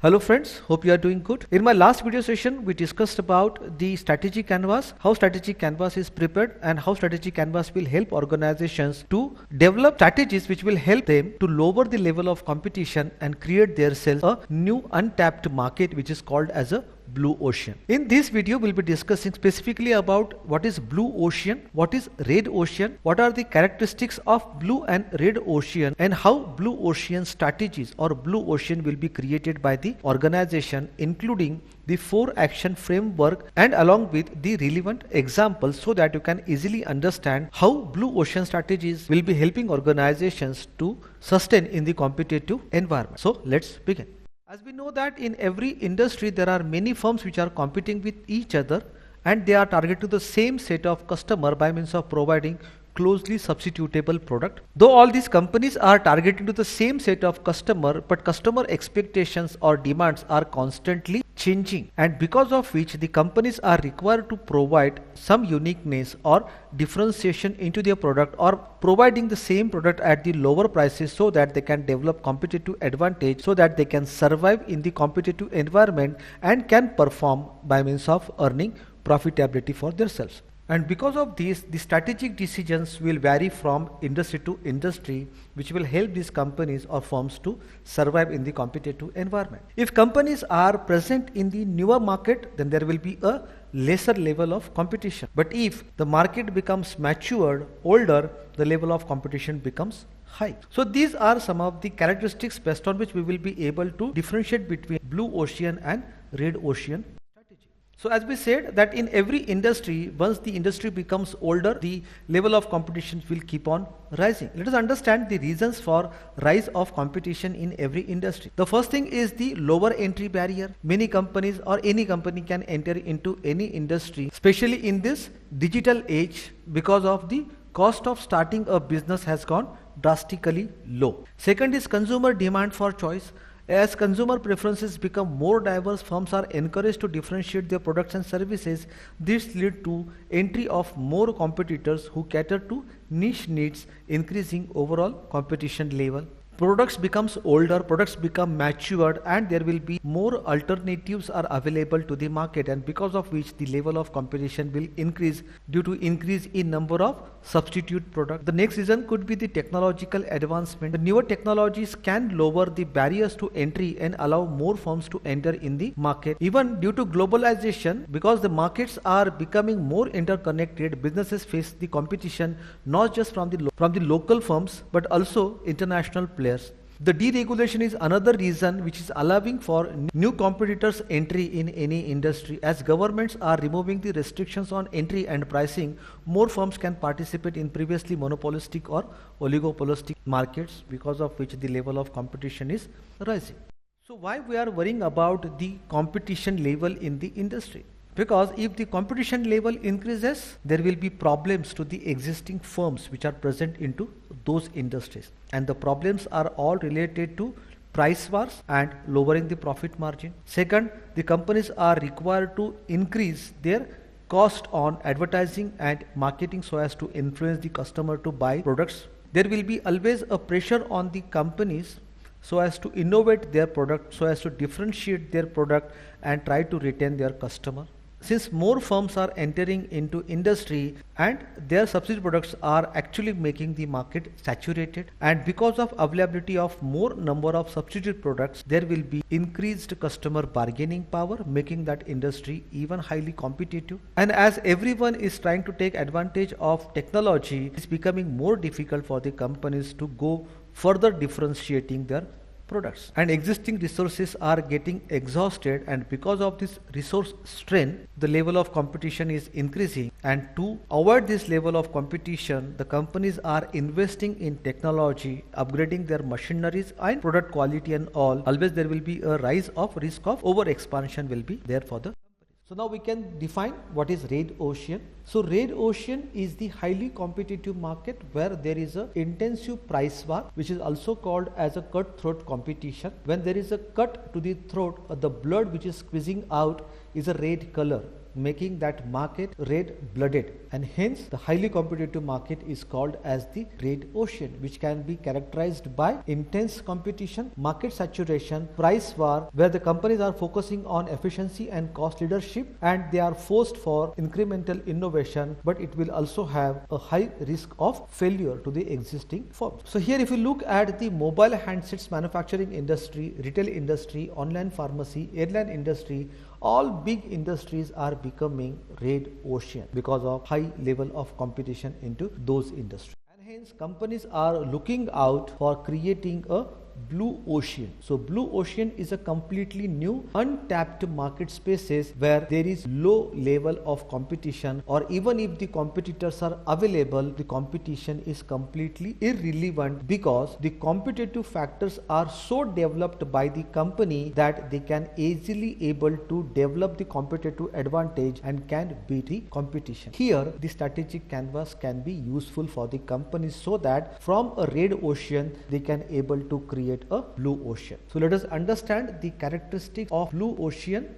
Hello friends, hope you are doing good. In my last video session, we discussed about the strategy canvas, how strategy canvas is prepared and how strategy canvas will help organizations to develop strategies which will help them to lower the level of competition and create themselves a new untapped market which is called as a blue ocean. In this video, we'll be discussing specifically about what is blue ocean, what is red ocean, what are the characteristics of blue and red ocean, and how blue ocean strategies or blue ocean will be created by the organization, including the 4 action framework and along with the relevant examples, so that you can easily understand how blue ocean strategies will be helping organizations to sustain in the competitive environment. So let's begin. As we know that in every industry there are many firms which are competing with each other and they are targeting the same set of customer by means of providing closely substitutable product. Though all these companies are targeting to the same set of customer, but customer expectations or demands are constantly changing, and because of which the companies are required to provide some uniqueness or differentiation into their product, or providing the same product at the lower prices so that they can develop competitive advantage, so that they can survive in the competitive environment and can perform by means of earning profitability for themselves. And because of this, the strategic decisions will vary from industry to industry, which will help these companies or firms to survive in the competitive environment. If companies are present in the newer market, then there will be a lesser level of competition. But if the market becomes matured, older, the level of competition becomes high. So these are some of the characteristics based on which we will be able to differentiate between blue ocean and red ocean. So as we said that in every industry, once the industry becomes older, the level of competition will keep on rising. Let us understand the reasons for rise of competition in every industry. The first thing is the lower entry barrier. Many companies or any company can enter into any industry, especially in this digital age, because of the cost of starting a business has gone drastically low. Second is consumer demand for choice. As consumer preferences become more diverse, firms are encouraged to differentiate their products and services. This leads to entry of more competitors who cater to niche needs, increasing overall competition level. Products becomes older, products become matured, and there will be more alternatives are available to the market, and because of which the level of competition will increase due to increase in number of substitute products. The next reason could be the technological advancement. The newer technologies can lower the barriers to entry and allow more firms to enter in the market. Even due to globalization, because the markets are becoming more interconnected, businesses face the competition not just from the local firms but also international players. The deregulation is another reason which is allowing for new competitors entry in any industry. As governments are removing the restrictions on entry and pricing, more firms can participate in previously monopolistic or oligopolistic markets, because of which the level of competition is rising. So why we are worrying about the competition level in the industry? Because if the competition level increases, there will be problems to the existing firms which are present into those industries, and the problems are all related to price wars and lowering the profit margin. Second, the companies are required to increase their cost on advertising and marketing so as to influence the customer to buy products. There will be always a pressure on the companies so as to innovate their product, so as to differentiate their product and try to retain their customer. Since more firms are entering into industry and their substitute products are actually making the market saturated, and because of availability of more number of substitute products, there will be increased customer bargaining power, making that industry even highly competitive. And as everyone is trying to take advantage of technology, it's becoming more difficult for the companies to go further differentiating their products, and existing resources are getting exhausted, and because of this resource strain, the level of competition is increasing. And to avoid this level of competition, the companies are investing in technology, upgrading their machineries and product quality and all. Always there will be a rise of risk of over expansion will be there for the. So now we can define what is red ocean. So red ocean is the highly competitive market where there is a intensive price war, which is also called as a cutthroat competition. When there is a cut to the throat, the blood which is squeezing out is a red color, making that market red blooded. and hence the highly competitive market is called as the red ocean, which can be characterized by intense competition, market saturation, price war, where the companies are focusing on efficiency and cost leadership and they are forced for incremental innovation, but it will also have a high risk of failure to the existing firms. So here if you look at the mobile handsets manufacturing industry, retail industry, online pharmacy, airline industry, all big industries are becoming red ocean because of high level of competition into those industries. And hence companies are looking out for creating a blue ocean. So blue ocean is a completely new untapped market spaces where there is low level of competition, or even if the competitors are available, the competition is completely irrelevant because the competitive factors are so developed by the company that they can easily able to develop the competitive advantage and can beat the competition. Here the strategic canvas can be useful for the companies so that from a red ocean they can able to create a blue ocean. So let us understand the characteristics of blue ocean.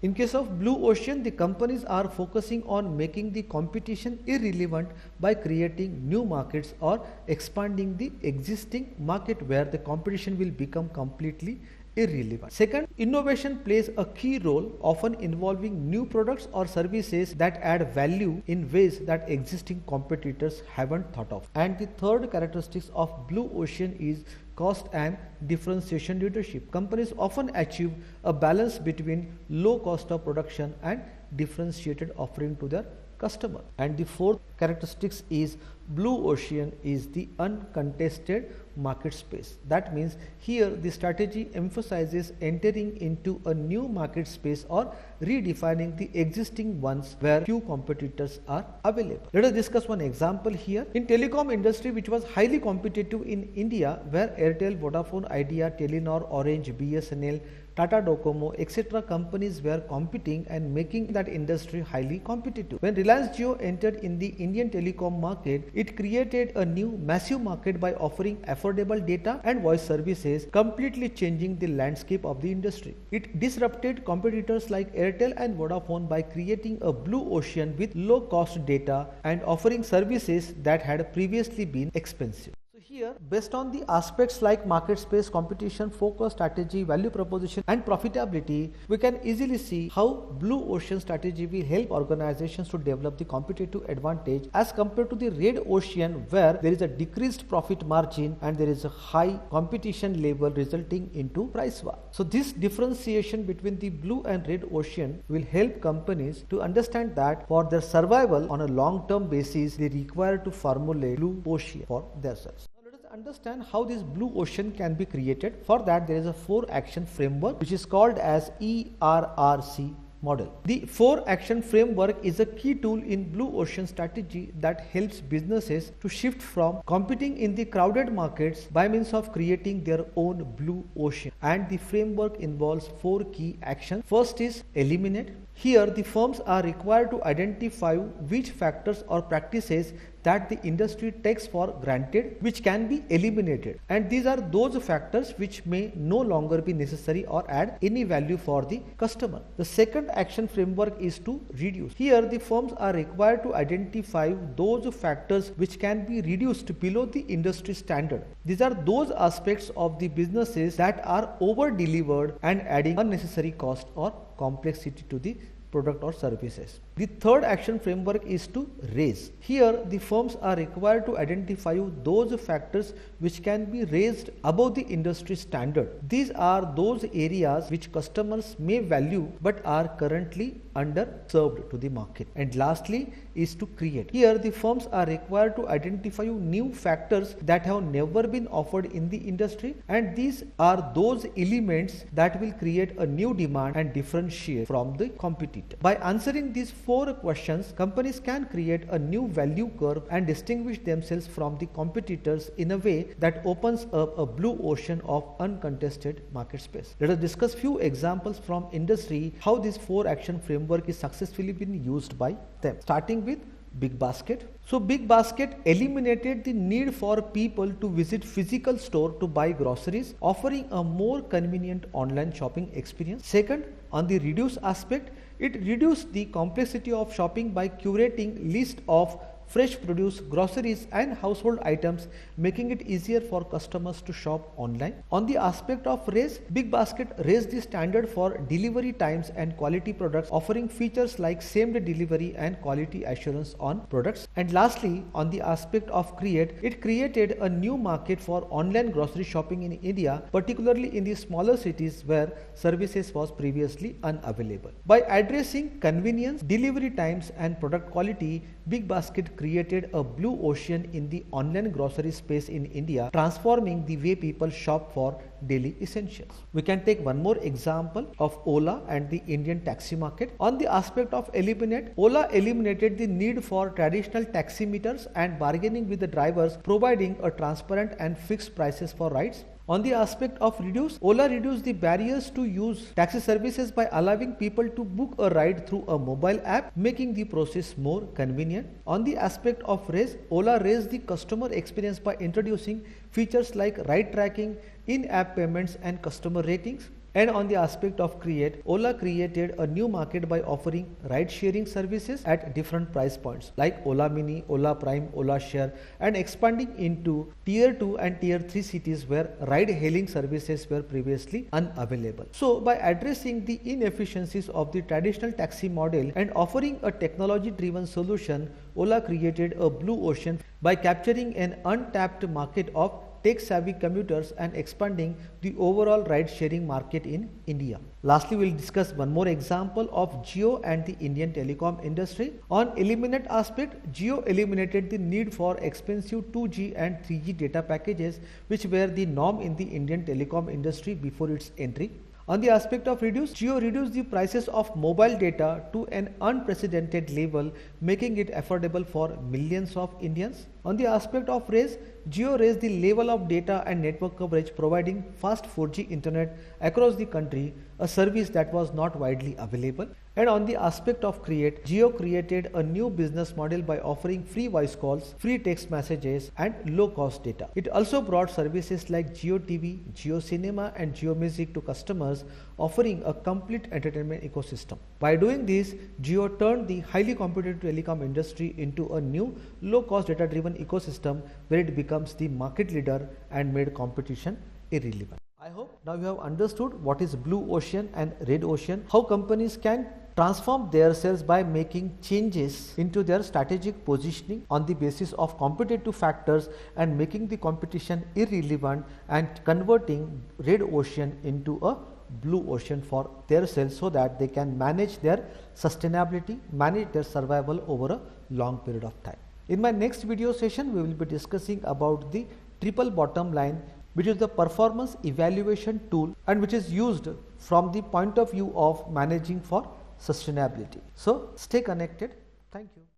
In case of blue ocean, the companies are focusing on making the competition irrelevant by creating new markets or expanding the existing market where the competition will become completely irrelevant. Second, innovation plays a key role, often involving new products or services that add value in ways that existing competitors haven't thought of. And the third characteristics of blue ocean is cost and differentiation leadership. Companies often achieve a balance between low cost of production and differentiated offering to their customer. And the fourth characteristics is blue ocean is the uncontested market space. That means here the strategy emphasizes entering into a new market space or redefining the existing ones where few competitors are available. Let us discuss one example here. In telecom industry, which was highly competitive in India, where Airtel, Vodafone Idea, Telenor, Orange, BSNL, Tata Docomo, etc. companies were competing and making that industry highly competitive. When Reliance Jio entered in the Indian telecom market, it created a new massive market by offering affordable data and voice services, completely changing the landscape of the industry. It disrupted competitors like Airtel and Vodafone by creating a blue ocean with low cost data and offering services that had previously been expensive. Here, based on the aspects like market space, competition, focus, strategy, value proposition and profitability, we can easily see how blue ocean strategy will help organizations to develop the competitive advantage as compared to the red ocean, where there is a decreased profit margin and there is a high competition level resulting into price war. So this differentiation between the blue and red ocean will help companies to understand that for their survival on a long-term basis, they require to formulate blue ocean for themselves. Understand how this blue ocean can be created. For that, there is a 4-action framework which is called as ERRC model. The 4-action framework is a key tool in blue ocean strategy that helps businesses to shift from competing in the crowded markets by means of creating their own blue ocean. And the framework involves 4 key actions. First is eliminate. Here, the firms are required to identify which factors or practices that the industry takes for granted, which can be eliminated. And these are those factors which may no longer be necessary or add any value for the customer. The second action framework is to reduce. Here, the firms are required to identify those factors which can be reduced below the industry standard. These are those aspects of the businesses that are over-delivered and adding unnecessary cost or complexity to the product or services. The third action framework is to raise. Here, the firms are required to identify those factors which can be raised above the industry standard. These are those areas which customers may value but are currently underserved to the market. And lastly is to create. Here, the firms are required to identify new factors that have never been offered in the industry, and these are those elements that will create a new demand and differentiate from the competitor. By answering these 4 questions, companies can create a new value curve and distinguish themselves from the competitors in a way that opens up a blue ocean of uncontested market space. Let us discuss few examples from industry how this 4-action framework is successfully been used by them. Starting with BigBasket. So BigBasket eliminated the need for people to visit physical store to buy groceries, offering a more convenient online shopping experience. Second, on the reduce aspect, it reduced the complexity of shopping by curating list of fresh produce, groceries and household items, making it easier for customers to shop online. On the aspect of raise, BigBasket raised the standard for delivery times and quality products, offering features like same-day delivery and quality assurance on products. And lastly, on the aspect of create, it created a new market for online grocery shopping in India, particularly in the smaller cities where services was previously unavailable. By addressing convenience, delivery times and product quality, BigBasket created a blue ocean in the online grocery space in India, transforming the way people shop for daily essentials. We can take one more example of Ola and the Indian taxi market. On the aspect of eliminate, Ola eliminated the need for traditional taximeters and bargaining with the drivers, providing a transparent and fixed prices for rides. On the aspect of reduce, Ola reduced the barriers to use taxi services by allowing people to book a ride through a mobile app, making the process more convenient. On the aspect of raise, Ola raised the customer experience by introducing features like ride tracking, in-app payments and customer ratings. And on the aspect of create, Ola created a new market by offering ride sharing services at different price points like Ola Mini, Ola Prime, Ola Share, and expanding into tier 2 and tier 3 cities where ride hailing services were previously unavailable. So by addressing the inefficiencies of the traditional taxi model and offering a technology driven solution, Ola created a blue ocean by capturing an untapped market of tech-savvy commuters and expanding the overall ride-sharing market in India. Lastly, we will discuss one more example of Jio and the Indian telecom industry. On eliminate aspect, Jio eliminated the need for expensive 2G and 3G data packages, which were the norm in the Indian telecom industry before its entry. On the aspect of reduce, Jio reduced the prices of mobile data to an unprecedented level, making it affordable for millions of Indians. On the aspect of raise, Jio raised the level of data and network coverage, providing fast 4G internet across the country, a service that was not widely available. And on the aspect of create, Jio created a new business model by offering free voice calls, free text messages and low cost data. It also brought services like Jio TV, Jio Cinema and Jio Music to customers, offering a complete entertainment ecosystem. By doing this, Jio turned the highly competitive telecom industry into a new low cost data driven ecosystem where it becomes the market leader and made competition irrelevant. I hope now you have understood what is blue ocean and red ocean, how companies can transform themselves by making changes into their strategic positioning on the basis of competitive factors and making the competition irrelevant and converting red ocean into a blue ocean for themselves so that they can manage their sustainability, manage their survival over a long period of time. In my next video session, we will be discussing about the triple bottom line, which is the performance evaluation tool and which is used from the point of view of managing for sustainability. So stay connected. Thank you.